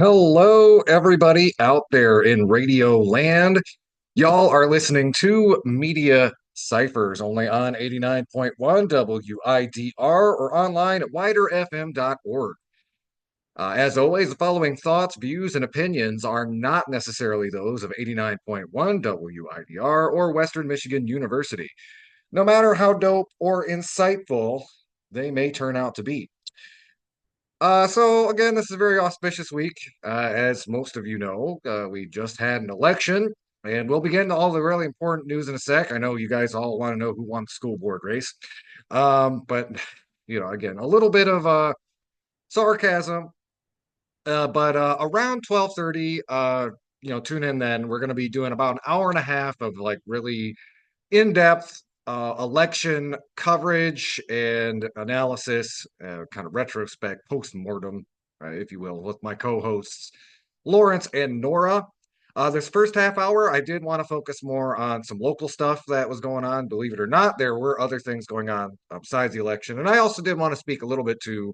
Hello, everybody out there in radio land. Y'all are listening to Media Cyphers only on 89.1 WIDR or online at widerfm.org. As always, the following thoughts, views, and opinions are not necessarily those of 89.1 WIDR or Western Michigan University, no matter how dope or insightful they may turn out to be. So again, this is a very auspicious week. As most of you know, we just had an election, and we'll be getting to all the really important news in a sec. I know you guys all want to know who won the school board race. But again, a little bit of sarcasm. But around 12:30, tune in then. We're going to be doing about an hour and a half of like really in-depth election coverage and analysis, kind of retrospect, post-mortem, if you will, with my co-hosts Lawrence and Nora. This first half hour, I did want to focus more on some local stuff that was going on. Believe it or not, there were other things going on besides the election, and I also did want to speak a little bit to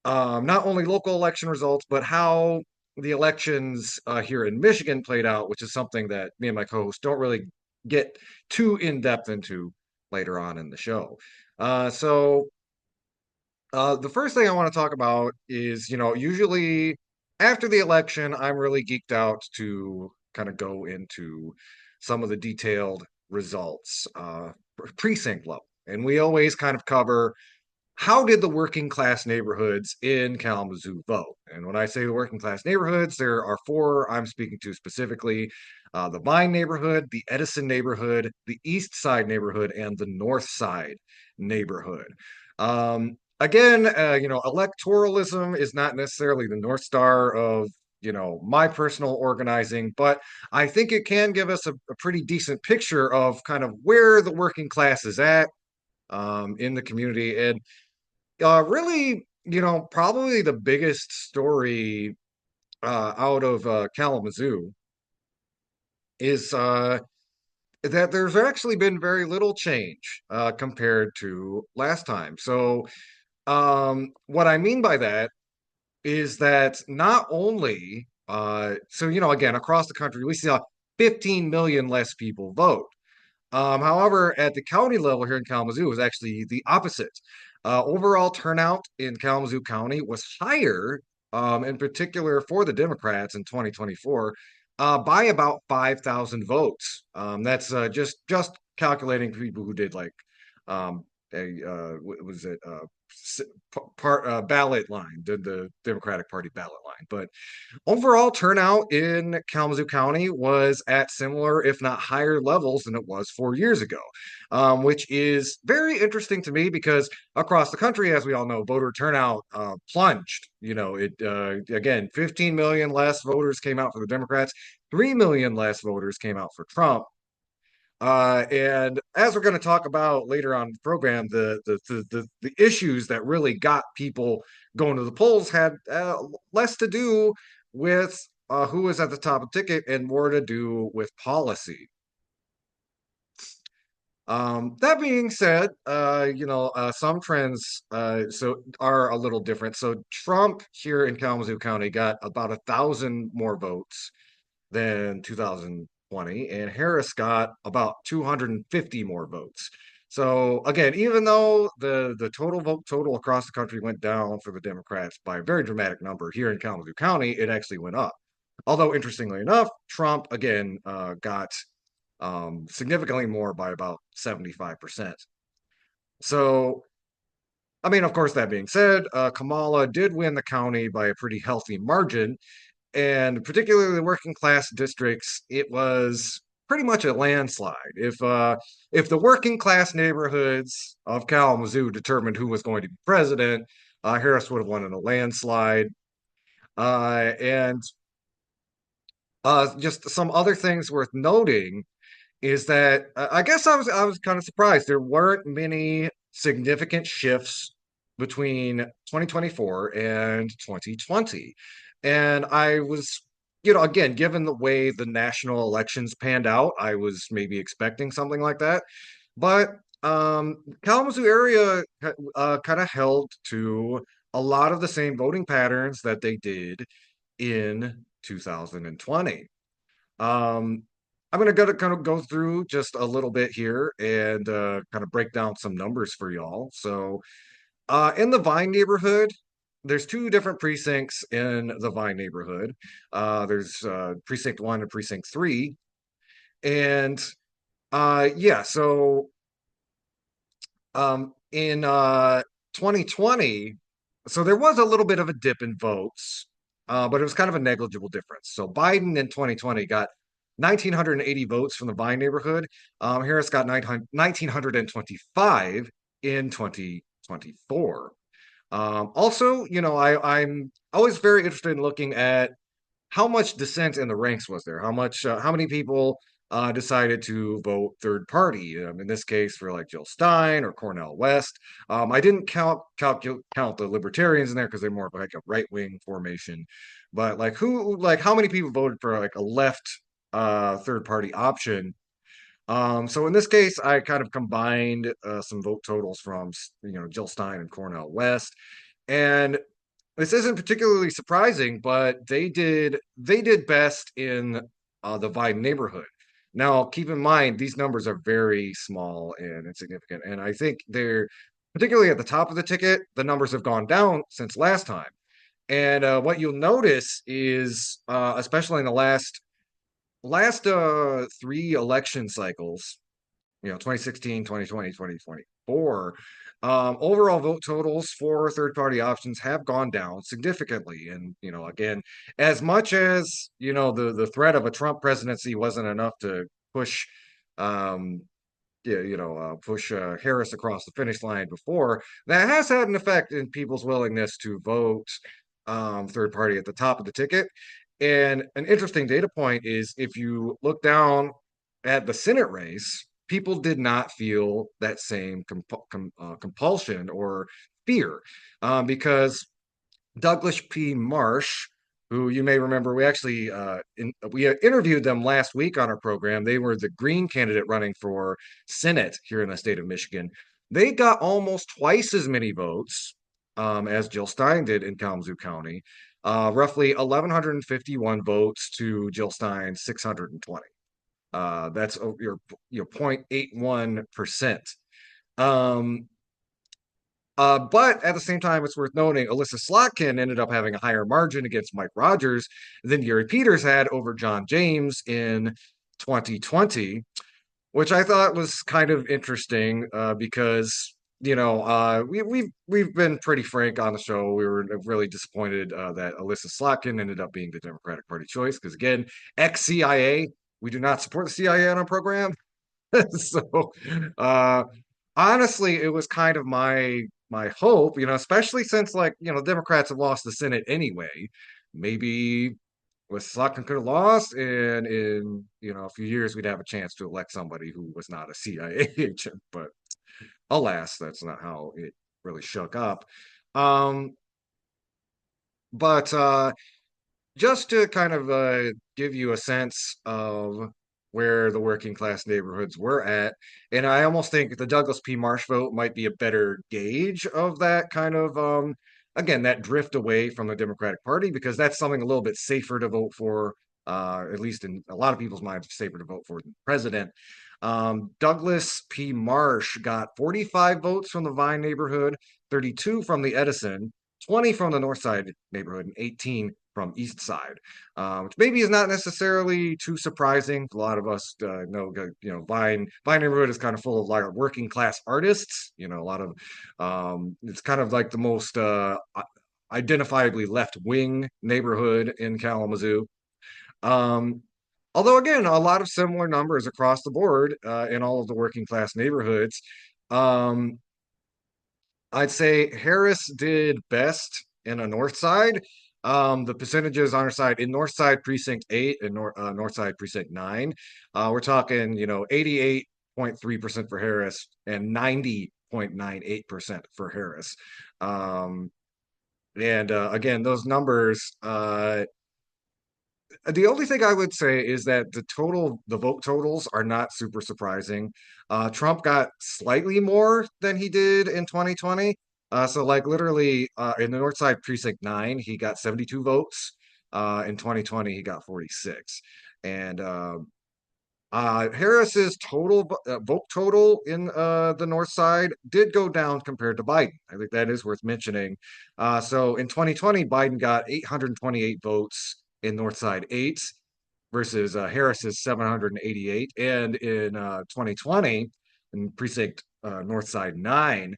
not only local election results, but how the elections here in Michigan played out, which is something that me and my co-host don't really get too in depth into later on in the show. The first thing I want to talk about is, usually after the election, I'm really geeked out to kind of go into some of the detailed results, precinct level. And we always kind of cover how did the working class neighborhoods in Kalamazoo vote? And when I say the working class neighborhoods, there are four I'm speaking to specifically: the Vine neighborhood, the Edison neighborhood, the East Side neighborhood, and the North Side neighborhood. Again, electoralism is not necessarily the North Star of my personal organizing, but I think it can give us a pretty decent picture of kind of where the working class is at in the community. And really, probably the biggest story out of Kalamazoo is that there's actually been very little change compared to last time. So, what I mean by that is that not only, again, across the country, we saw 15 million less people vote. However, at the county level here in Kalamazoo, it was actually the opposite. Overall turnout in Kalamazoo County was higher, in particular for the Democrats in 2024, by about 5,000 votes. That's just calculating people who did like what was it part ballot line, did the Democratic Party ballot line, but overall turnout in Kalamazoo County was at similar, if not higher levels than it was 4 years ago, which is very interesting to me because across the country, as we all know, voter turnout plunged. Again, 15 million less voters came out for the Democrats, 3 million less voters came out for Trump. And as we're going to talk about later on in the program, the issues that really got people going to the polls had less to do with who was at the top of the ticket and more to do with policy. That being said, some trends are a little different. So Trump here in Kalamazoo County got about 1,000 more votes than 2020, and Harris got about 250 more votes. So again, even though the total vote total across the country went down for the Democrats by a very dramatic number, here in Kalamazoo County, it actually went up. Although interestingly enough, Trump again got significantly more by about 75%. So, I mean, of course, that being said, Kamala did win the county by a pretty healthy margin, and particularly the working class districts, it was pretty much a landslide. If the working class neighborhoods of Kalamazoo determined who was going to be president, Harris would have won in a landslide. And Just some other things worth noting is that I guess I was kind of surprised there weren't many significant shifts between 2024 and 2020. And I was, again, given the way the national elections panned out, I was maybe expecting something like that. But Kalamazoo area kind of held to a lot of the same voting patterns that they did in 2020. Um, I'm going to kind of go through just a little bit here and kind of break down some numbers for y'all. So, in the Vine neighborhood, there's two different precincts in the Vine neighborhood. There's precinct 1 and precinct 3. And yeah, so in 2020, so there was a little bit of a dip in votes, but it was kind of a negligible difference. So Biden in 2020 got 1,980 votes from the Vine neighborhood. Harris got 1,925 in 2024. Also, I'm always very interested in looking at how much dissent in the ranks was there? How many people decided to vote third party? In this case, for like Jill Stein or Cornel West. I didn't count the libertarians in there because they're more of like a right wing formation. But how many people voted for like a left third party option? So in this case, I kind of combined some vote totals from Jill Stein and Cornel West, and this isn't particularly surprising, but they did best in the Vine neighborhood. Now, keep in mind these numbers are very small and insignificant, and I think they're particularly at the top of the ticket. The numbers have gone down since last time, and what you'll notice is, especially in the last three election cycles, 2016, 2020, 2024, overall vote totals for third party options have gone down significantly. And, again, as much as, the threat of a Trump presidency wasn't enough to push, um, yeah, push Harris across the finish line before, that has had an effect in people's willingness to vote third party at the top of the ticket. And an interesting data point is if you look down at the Senate race, people did not feel that same compulsion or fear, because Douglas P. Marsh, who you may remember, we interviewed them last week on our program. They were the Green candidate running for Senate here in the state of Michigan. They got almost twice as many votes as Jill Stein did in Kalamazoo County, roughly 1,151 votes to Jill Stein's 620. That's your 0.81%. Um, but at the same time, it's worth noting Alyssa Slotkin ended up having a higher margin against Mike Rogers than Gary Peters had over John James in 2020, which I thought was kind of interesting, because we've been pretty frank on the show. We were really disappointed that Alyssa Slotkin ended up being the Democratic Party choice because, again, ex-CIA, we do not support the CIA on our program. So, uh, honestly, it was kind of my hope, especially since, like, Democrats have lost the Senate anyway. Maybe with Slotkin could have lost, and in a few years we'd have a chance to elect somebody who was not a CIA agent. But alas, that's not how it really shook up. Um, but just to kind of give you a sense of where the working class neighborhoods were at, and I almost think the Douglas P. Marsh vote might be a better gauge of that kind of, again, that drift away from the Democratic Party, because that's something a little bit safer to vote for, at least in a lot of people's minds, safer to vote for than the president. Douglas P. Marsh got 45 votes from the Vine neighborhood, 32 from the Edison, 20 from the North Side neighborhood, and 18 from East Side, which maybe is not necessarily too surprising. A lot of us know, Vine neighborhood is kind of full of like working class artists. A lot of, it's kind of like the most identifiably left wing neighborhood in Kalamazoo. Um, Although, again, a lot of similar numbers across the board in all of the working class neighborhoods. Um, I'd say Harris did best in a North Side. The percentages on our side in North Side Precinct 8 and North Side Precinct 9, we're talking, 88.3% for Harris and 90.98% for Harris. And again, those numbers, the only thing I would say is that the vote totals are not super surprising. Trump got slightly more than he did in 2020. So like literally in the North Side Precinct 9, he got 72 votes. In 2020, he got 46. And Harris's vote total in the North Side did go down compared to Biden. I think that is worth mentioning. So in 2020, Biden got 828 votes in North Side 8 versus Harris's 788. And in 2020, in precinct North Side 9,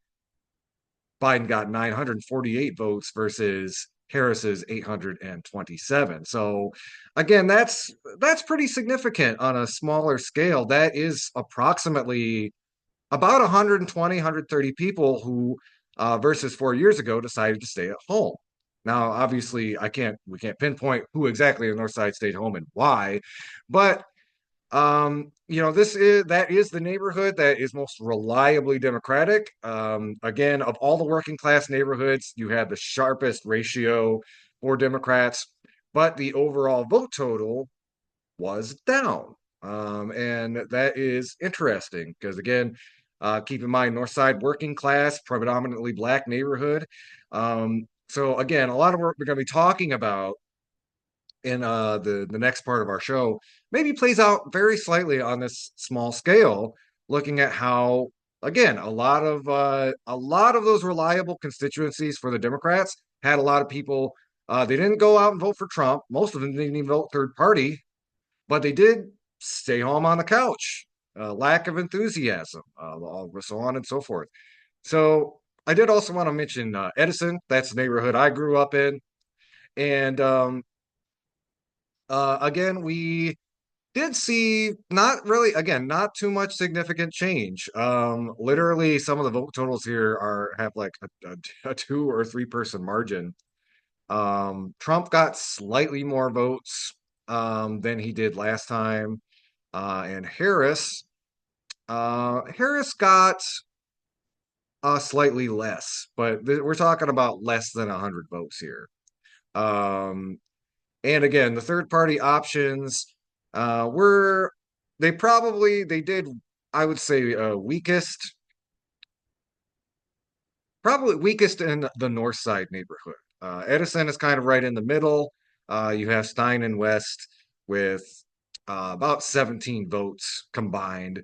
Biden got 948 votes versus Harris's 827. So again, that's pretty significant on a smaller scale. That is approximately about 120, 130 people who versus 4 years ago decided to stay at home. Now, obviously, we can't pinpoint who exactly on the North Side stayed home and why, but that is the neighborhood that is most reliably Democratic. Again, of all the working class neighborhoods, you have the sharpest ratio for Democrats, but the overall vote total was down. And that is interesting because, again, keep in mind, North Side working class, predominantly black neighborhood. So again, a lot of what we're going to be talking about in the next part of our show maybe plays out very slightly on this small scale, looking at how again a lot of those reliable constituencies for the Democrats had a lot of people. They didn't go out and vote for Trump. Most of them didn't even vote third party, but they did stay home on the couch. Lack of enthusiasm, so on and so forth. So I did also want to mention Edison. That's the neighborhood I grew up in, and again, we did see not really, again, not too much significant change. Literally, some of the vote totals here have like a 2 or 3 person margin. Trump got slightly more votes than he did last time, and Harris got slightly less, but we're talking about less than 100 votes here. Um, And again, the third party options were they did, I would say, probably weakest in the North Side neighborhood. Edison is kind of right in the middle. You have Stein and West with about 17 votes combined.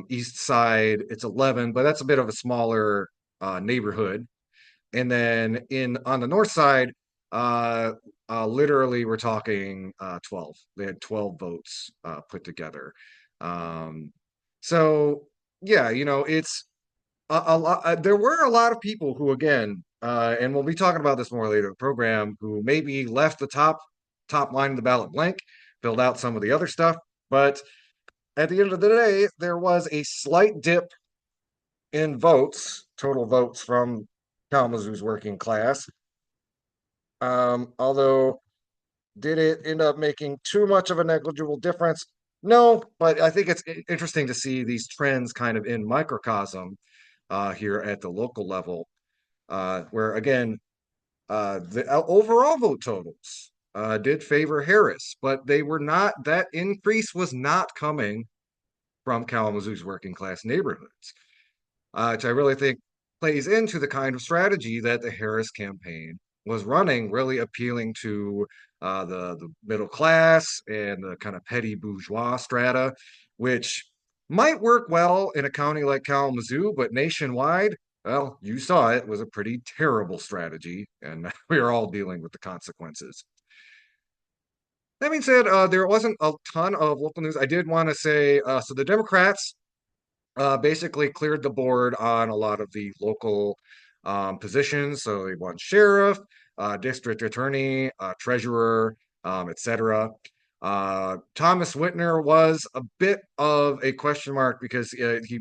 East Side, it's 11, but that's a bit of a smaller neighborhood. And then in on the north side, uh, literally we're talking 12. They had 12 votes put together. Um, so yeah, it's a lot. There were a lot of people who, again, and we'll be talking about this more later in the program, who maybe left the top line of the ballot blank, filled out some of the other stuff, but at the end of the day, there was a slight dip in votes, total votes from Kalamazoo's working class. Although, did it end up making too much of a negligible difference? No, but I think it's interesting to see these trends kind of in microcosm here at the local level, where again, the overall vote totals did favor Harris, but they were not, that increase was not coming from Kalamazoo's working class neighborhoods, which I really think plays into the kind of strategy that the Harris campaign was running, really appealing to the middle class and the kind of petty bourgeois strata, which might work well in a county like Kalamazoo, but nationwide, well, you saw it was a pretty terrible strategy, and we are all dealing with the consequences. That being said, there wasn't a ton of local news. I did want to say, so the Democrats basically cleared the board on a lot of the local positions. So they won sheriff, district attorney, treasurer, etc. Thomas Whitner was a bit of a question mark because he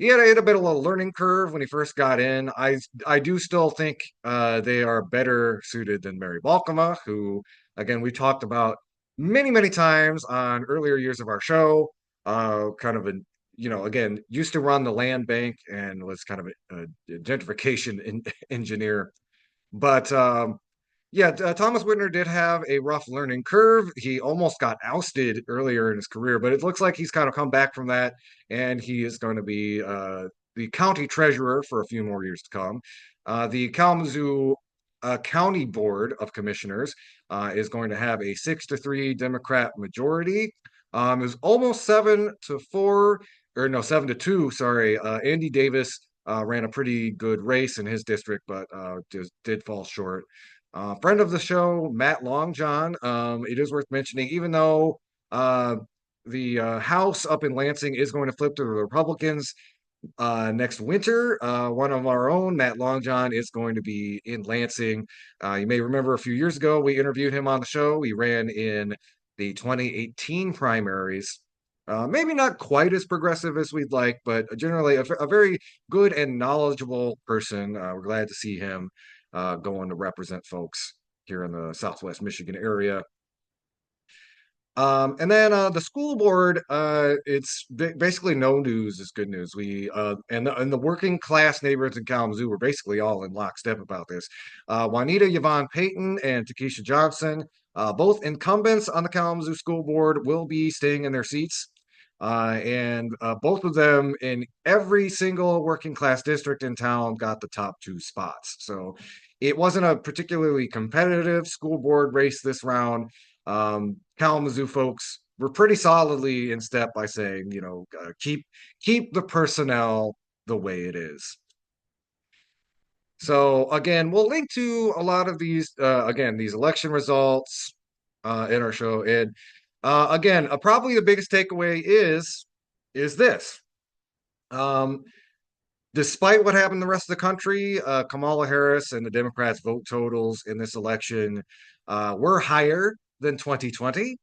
had a bit of a learning curve when he first got in. I do still think they are better suited than Mary Balkema, who again we talked about many times on earlier years of our show. Kind of a again, used to run the land bank and was kind of a gentrification engineer. But yeah, Thomas Whitner did have a rough learning curve. He almost got ousted earlier in his career, but it looks like he's kind of come back from that, and he is going to be the county treasurer for a few more years to come. The Kalamazoo County Board of Commissioners is going to have a 6-3 Democrat majority. It was almost 7-4, or no, 7-2. Sorry, Andy Davis ran a pretty good race in his district, but just did fall short. Friend of the show, Matt Longjohn. It is worth mentioning, even though the House up in Lansing is going to flip to the Republicans next winter. One of our own, Matt Longjohn, is going to be in Lansing. You may remember a few years ago, we interviewed him on the show. He ran in the 2018 primaries. Maybe not quite as progressive as we'd like, but generally a very good and knowledgeable person. We're glad to see him going to represent folks here in the Southwest Michigan area. And then the school board, it's basically no news is good news. We and the working class neighborhoods in Kalamazoo were basically all in lockstep about this. Juanita Yvonne Payton and Takesha Johnson, both incumbents on the Kalamazoo school board, will be staying in their seats. And both of them in every single working class district in town got the top two spots. So it wasn't a particularly competitive school board race this round. Kalamazoo folks were pretty solidly in step by saying, keep the personnel the way it is. So again, we'll link to a lot of these these election results in our show. And again, probably the biggest takeaway is this. Despite what happened in the rest of the country, Kamala Harris and the Democrats' vote totals in this election were higher than 2020.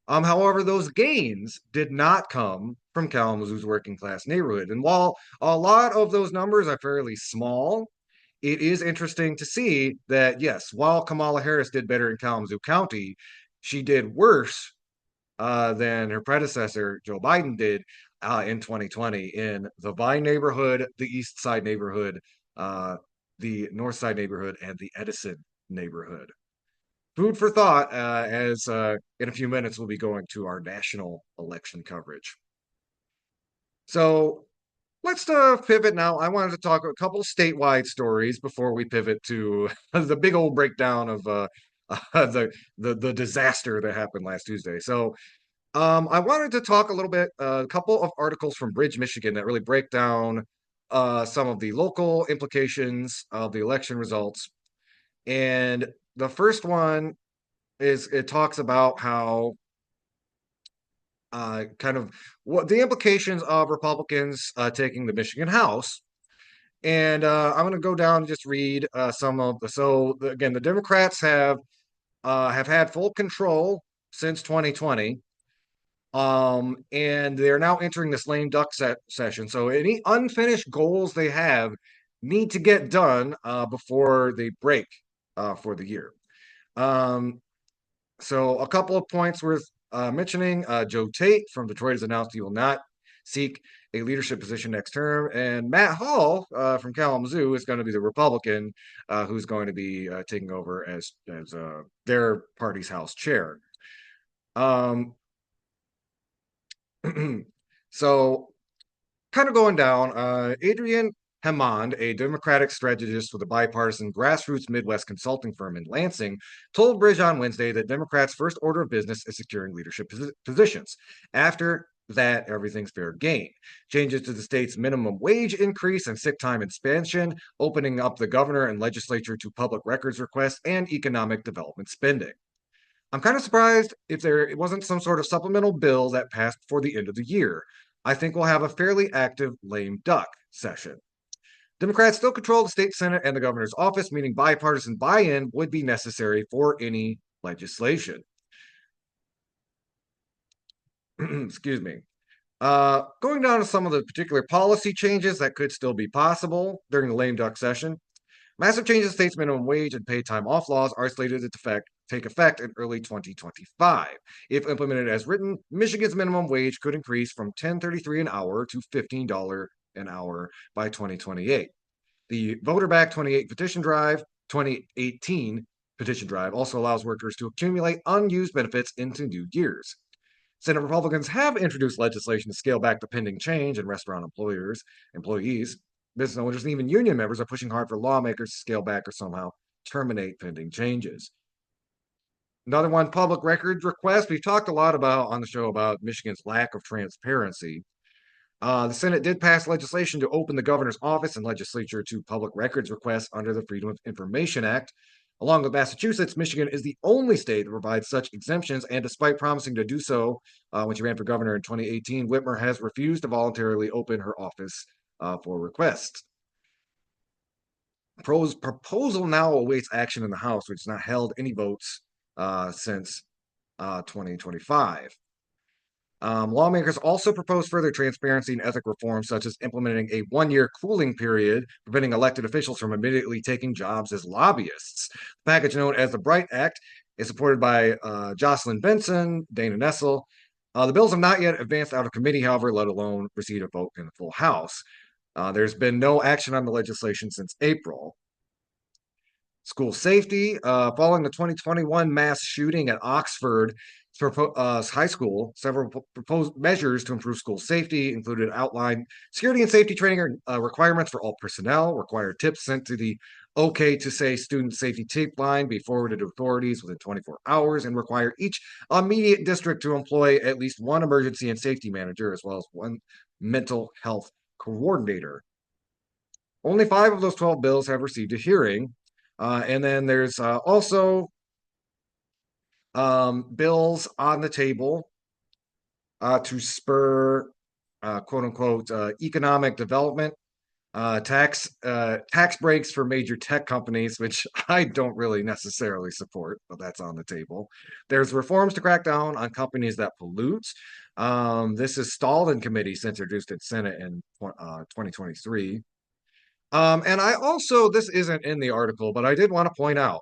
However, those gains did not come from Kalamazoo's working class neighborhood. And while a lot of those numbers are fairly small, it is interesting to see that, yes, while Kamala Harris did better in Kalamazoo County, she did worse than her predecessor, Joe Biden, did in 2020 in the Vine neighborhood, the East Side neighborhood, the North Side neighborhood, and the Edison neighborhood. Food for thought, as in a few minutes we'll be going to our national election coverage. So let's pivot now. I wanted to talk a couple statewide stories before we pivot to the big old breakdown of the disaster that happened last Tuesday. So I wanted to talk a little bit, a couple of articles from Bridge, Michigan that really break down some of the local implications of the election results. And the first one is it talks about how kind of what the implications of Republicans taking the Michigan House. And I'm going to go down and just read some of the. So again, the Democrats have had full control since 2020. And they're now entering this lame duck session. So any unfinished goals they have need to get done before they break for the year. So a couple of points worth mentioning. Joe Tate from Detroit has announced he will not seek a leadership position next term. And Matt Hall from Kalamazoo is going to be the Republican who's going to be taking over as their party's House chair. So kind of going down, Adrian Hammond, a Democratic strategist with a bipartisan grassroots Midwest consulting firm in Lansing, told Bridge on Wednesday that Democrats' first order of business is securing leadership positions. After that, everything's fair game. Changes to the state's minimum wage increase and sick time expansion, opening up the governor and legislature to public records requests and economic development spending. I'm kind of surprised if it wasn't some sort of supplemental bill that passed before the end of the year. I think we'll have a fairly active lame duck session. Democrats still control the state Senate and the governor's office, meaning bipartisan buy-in would be necessary for any legislation. Excuse me. Going down to some of the particular policy changes that could still be possible during the lame duck session. Massive changes to state's minimum wage and paid time off laws are slated to take effect in early 2025. If implemented as written, Michigan's minimum wage could increase from $10.33 an hour to $15 an hour by 2028. The voter-backed 2018 petition drive also allows workers to accumulate unused benefits into new years. Senate Republicans have introduced legislation to scale back the pending change in restaurant employees. Business owners and even union members are pushing hard for lawmakers to scale back or somehow terminate pending changes. Another one, public records request. We've talked a lot about on the show about Michigan's lack of transparency. The Senate did pass legislation to open the governor's office and legislature to public records requests under the Freedom of Information Act. Along with Massachusetts, Michigan is the only state that provides such exemptions, and despite promising to do so when she ran for governor in 2018, Whitmer has refused to voluntarily open her office for requests. Proposal now awaits action in the House, which has not held any votes since 2025. Lawmakers also propose further transparency and ethic reforms, such as implementing a 1-year cooling period, preventing elected officials from immediately taking jobs as lobbyists. The package, known as the Bright Act, is supported by Jocelyn Benson, Dana Nessel. The bills have not yet advanced out of committee, however, let alone receive a vote in the full House. There's been no action on the legislation since April. School safety, following the 2021 mass shooting at Oxford High School, several proposed measures to improve school safety included outlined security and safety training requirements for all personnel, required tips sent to the OK to Say student safety tip line be forwarded to authorities within 24 hours, and require each immediate district to employ at least one emergency and safety manager as well as one mental health coordinator. Only 5 of those 12 bills have received a hearing. And then there's also bills on the table to spur quote unquote economic development, tax breaks for major tech companies, which I don't really necessarily support, but that's on the table. There's reforms to crack down on companies that pollute. This is stalled in committee since introduced in Senate in 2023. And I also, this isn't in the article, but I did want to point out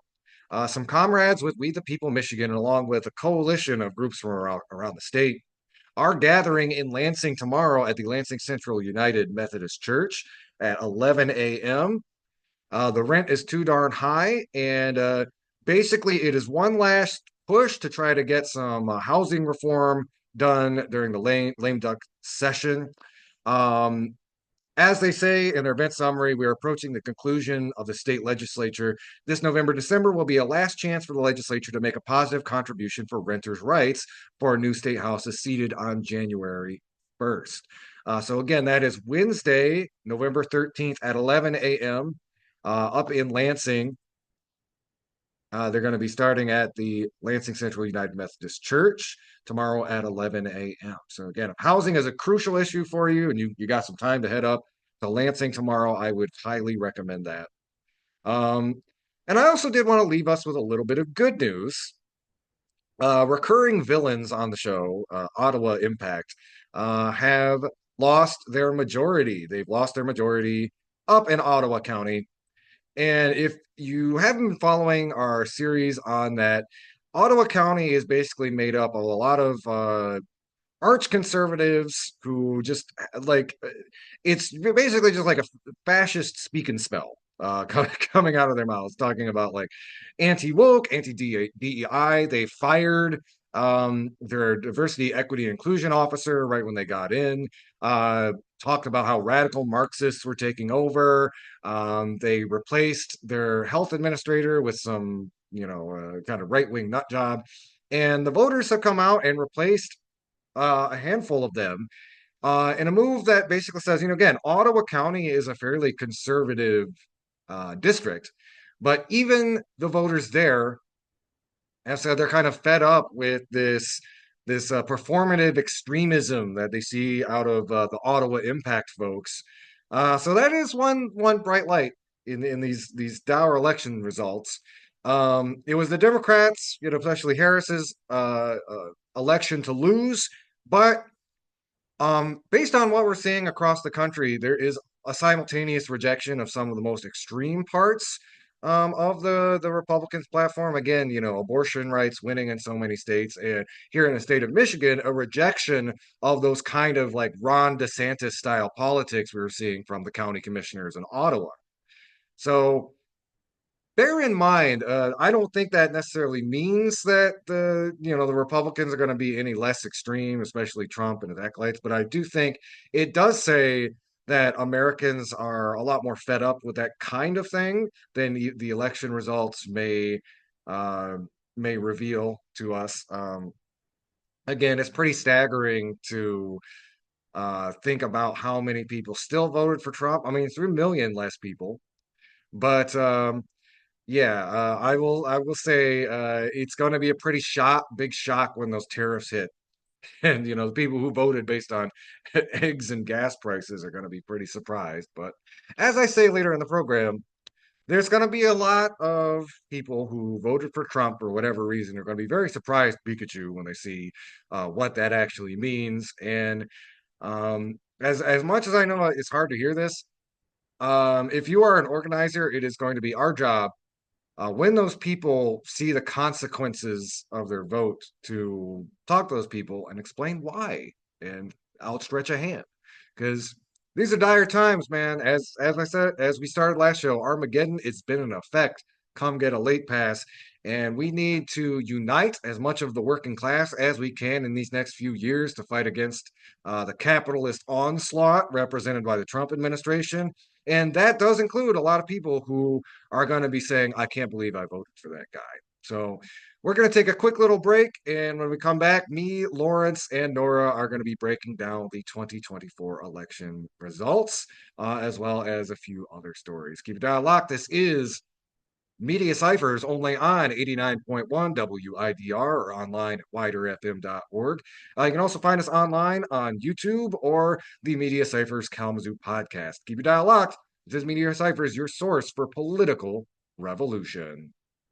some comrades with We the People Michigan, along with a coalition of groups from around the state, are gathering in Lansing tomorrow at the Lansing Central United Methodist Church at 11 a.m. The rent is too darn high, and basically it is one last push to try to get some housing reform done during the lame duck session. As they say in their event summary, we are approaching the conclusion of the state legislature. This November, December will be a last chance for the legislature to make a positive contribution for renters' rights for a new state house seated on January 1st. So again, that is Wednesday, November 13th at 11 a.m. Up in Lansing. They're going to be starting at the Lansing Central United Methodist Church tomorrow at 11 a.m. So again, if housing is a crucial issue for you and you got some time to head up to Lansing tomorrow, I would highly recommend that. And I also did want to leave us with a little bit of good news. Recurring villains on the show, Ottawa Impact, have lost their majority. They've lost their majority up in Ottawa County. And if you haven't been following our series on that, Ottawa County is basically made up of a lot of arch conservatives who just like it's basically just like a fascist speak and spell coming out of their mouths, talking about like anti woke, anti DEI. They fired their diversity, equity, and inclusion officer right when they got in. Talked about how radical Marxists were taking over. They replaced their health administrator with some, kind of right wing nut job. And the voters have come out and replaced a handful of them in a move that basically says, again, Ottawa County is a fairly conservative district, but even the voters there have said they're kind of fed up with this performative extremism that they see out of the Ottawa Impact folks. So that is one bright light in these dour election results. It was the Democrats, especially Harris's election to lose, but based on what we're seeing across the country, there is a simultaneous rejection of some of the most extreme parts of the Republicans' platform. Again, abortion rights winning in so many states, and here in the state of Michigan, a rejection of those kind of like Ron DeSantis style politics we were seeing from the county commissioners in Ottawa. So bear in mind, I don't think that necessarily means that the Republicans are going to be any less extreme, especially Trump and his acolytes. But I do think it does say that Americans are a lot more fed up with that kind of thing than the election results uh, may reveal to us. Again, it's pretty staggering to think about how many people still voted for Trump. I mean, 3 million less people, but yeah, I will say it's going to be a pretty big shock when those tariffs hit. And the people who voted based on eggs and gas prices are going to be pretty surprised. But as I say later in the program, there's going to be a lot of people who voted for Trump for whatever reason are going to be very surprised Pikachu when they see what that actually means. And as much as I know it's hard to hear this, if you are an organizer, it is going to be our job when those people see the consequences of their vote to talk to those people and explain why and outstretch a hand because these are dire times, man. As I said, as we started last show, Armageddon, it's been in effect. Come get a late pass. And we need to unite as much of the working class as we can in these next few years to fight against the capitalist onslaught represented by the Trump administration. And that does include a lot of people who are going to be saying, I can't believe I voted for that guy. So we're going to take a quick little break. And when we come back, me, Lawrence, and Nora are going to be breaking down the 2024 election results, as well as a few other stories. Keep it dial locked. This is Media Cyphers only on 89.1 WIDR or online at widerfm.org. You can also find us online on YouTube or the Media Cyphers Kalamazoo podcast. Keep your dial locked. This is Media Cyphers, your source for political revolution.